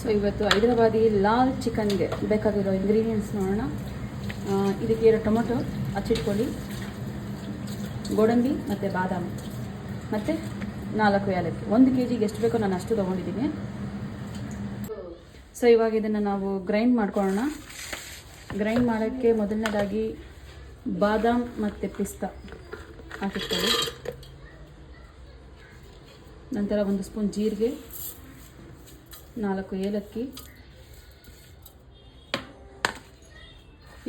So ಇವತ್ತು ಹೈದರಾಬಾದಿ ಲಾಲ್ ಚಿಕನ್ಗೆ ಬೇಕಾಗಿರೋ ingredients ನೋಡೋಣ. ಇದಕ್ಕೆ 2 ಟೊಮೊಟೊ ಹಚ್ಚಿಟ್ಕೊಳ್ಳಿ, ಗೋಡಂಬಿ ಮತ್ತು ಬಾದಾಮಿ ಮತ್ತು 4 ಏಲಕ್ಕಿ. 1 kg ಎಷ್ಟು ಬೇಕೋ ನಾನು ಅಷ್ಟು ತೊಗೊಂಡಿದ್ದೀನಿ. ಸೊ ಇವಾಗ ಇದನ್ನು ನಾವು ಗ್ರೈಂಡ್ ಮಾಡ್ಕೊಳ್ಳೋಣ. ಗ್ರೈಂಡ್ ಮಾಡೋಕ್ಕೆ ಮೊದಲನೇದಾಗಿ ಬಾದಾಮ್ ಮತ್ತು ಪಿಸ್ತಾ ಹಾಕಿಟ್ಕೊಳ್ಳಿ. ನಂತರ 1 ಸ್ಪೂನ್ ಜೀರಿಗೆ, 4 ಏಲಕ್ಕಿ.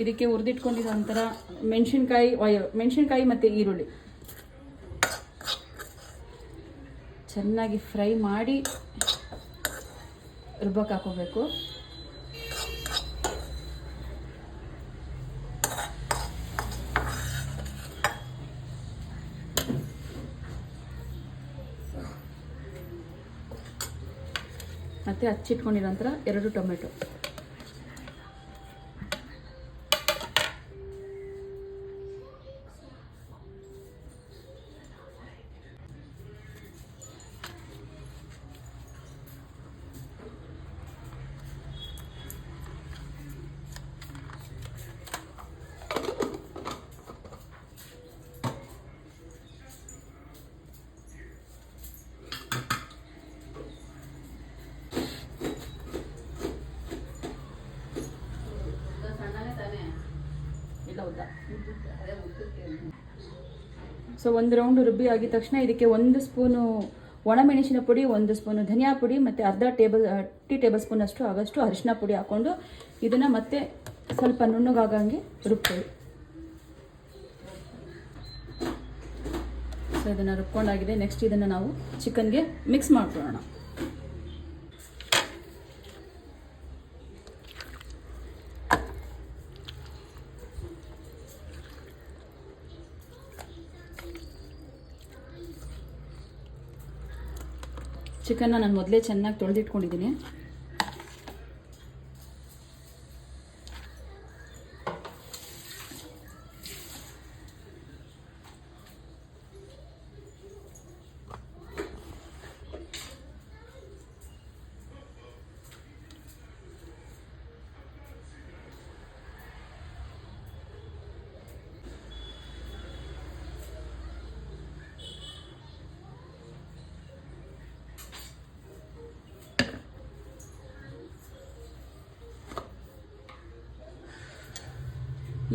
ಇದಕ್ಕೆ ಹುರಿದಿಟ್ಕೊಂಡಿರೋ ನಂತರ ಮೆಣಸಿನ್ಕಾಯಿ ಮತ್ತು ಈರುಳ್ಳಿ ಚೆನ್ನಾಗಿ ಫ್ರೈ ಮಾಡಿ ರುಬ್ಬಕ್ಕೆ ಹಾಕೋಬೇಕು. ಮತ್ತು ಹಚ್ಚಿಟ್ಕೊಂಡಿರೋ ನಂತರ 2 ಟೊಮೆಟೊ. ಸೊ 1 ರೌಂಡ್ ರುಬ್ಬಿ ಆಗಿದ ತಕ್ಷಣ ಇದಕ್ಕೆ 1 ಸ್ಪೂನು ಒಣಮೆಣಸಿನ ಪುಡಿ, 1 ಸ್ಪೂನು ಧನಿಯಾ ಪುಡಿ ಮತ್ತು ಅರ್ಧ ಟೀ ಟೇಬಲ್ ಸ್ಪೂನ್ ಆಗಷ್ಟು ಅರಿಶಿನ ಪುಡಿ ಹಾಕ್ಕೊಂಡು ಇದನ್ನು ಮತ್ತೆ ಸ್ವಲ್ಪ ನುಣ್ಣಗಾಗಂಗೆ ರುಬ್ಕೊಳ್ಳಿ. ಸೊ ಇದನ್ನು ರುಬ್ಕೊಂಡಾಗಿದೆ. ನೆಕ್ಸ್ಟ್ ಇದನ್ನು ನಾವು ಚಿಕನ್ಗೆ ಮಿಕ್ಸ್ ಮಾಡ್ಕೊಳ್ಳೋಣ. ಚಿಕನ್ನ ನಾನು ಮೊದಲೇ ಚೆನ್ನಾಗಿ ತೊಳೆದಿಟ್ಕೊಂಡಿದ್ದೀನಿ.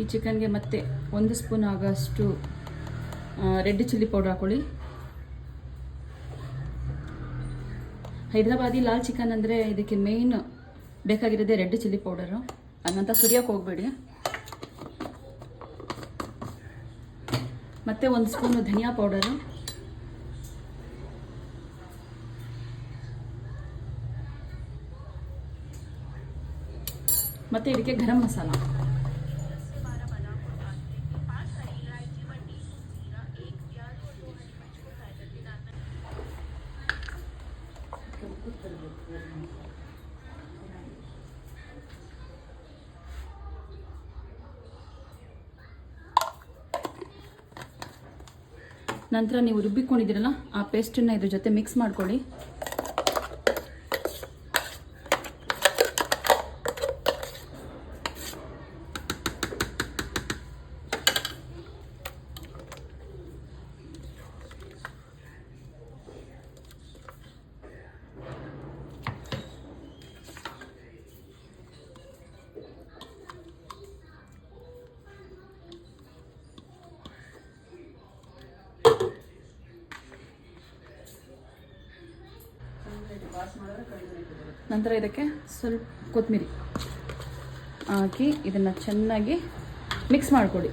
ಈ ಚಿಕನ್ಗೆ ಮತ್ತೆ 1 ಸ್ಪೂನ್ ಆಗೋಷ್ಟು ರೆಡ್ ಚಿಲ್ಲಿ ಪೌಡರ್ ಹಾಕೊಳ್ಳಿ. ಹೈದರಾಬಾದಿ ಲಾಲ್ ಚಿಕನ್ ಅಂದರೆ ಇದಕ್ಕೆ ಮೇಯ್ನ್ ಬೇಕಾಗಿರೋದೇ ರೆಡ್ ಚಿಲ್ಲಿ ಪೌಡರು. ಅದನ್ನಂತ ಸುರಿಯೋಕೆ ಹೋಗಬೇಡಿ. ಮತ್ತು 1 ಸ್ಪೂನು ಧನಿಯಾ ಪೌಡರು, ಮತ್ತು ಇದಕ್ಕೆ ಗರಂ ಮಸಾಲ. ನಂತರ ನೀವು ರುಬ್ಬಿಕೊಂಡಿದ್ದೀರಲ್ಲ ಆ ಪೇಸ್ಟನ್ನು ಇದ್ರ ಜೊತೆ ಮಿಕ್ಸ್ ಮಾಡ್ಕೊಳ್ಳಿ. ನಂತರ ಇದಕ್ಕೆ ಸ್ವಲ್ಪ ಕೊತ್ತಂಬರಿ ಹಾಕಿ ಇದನ್ನು ಚೆನ್ನಾಗಿ ಮಿಕ್ಸ್ ಮಾಡಿಕೊಡಿ.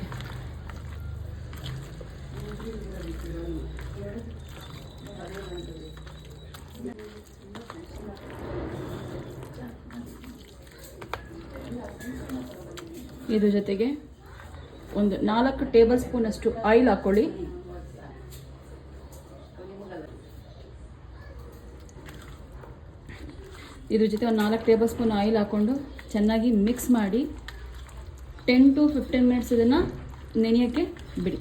ಇದ್ರ ಜೊತೆಗೆ 4 ಟೇಬಲ್ ಸ್ಪೂನ್ ಅಷ್ಟು ಆಯಿಲ್ ಹಾಕ್ಕೊಳ್ಳಿ. ಇದ್ರ ಜೊತೆ 4 ಟೇಬಲ್ ಸ್ಪೂನ್ ಆಯಿಲ್ ಹಾಕ್ಕೊಂಡು ಚೆನ್ನಾಗಿ ಮಿಕ್ಸ್ ಮಾಡಿ 10 to 15 ಮಿನಿಟ್ಸ್ ಇದನ್ನು ನೆನೆಯೋಕ್ಕೆ ಬಿಡಿ.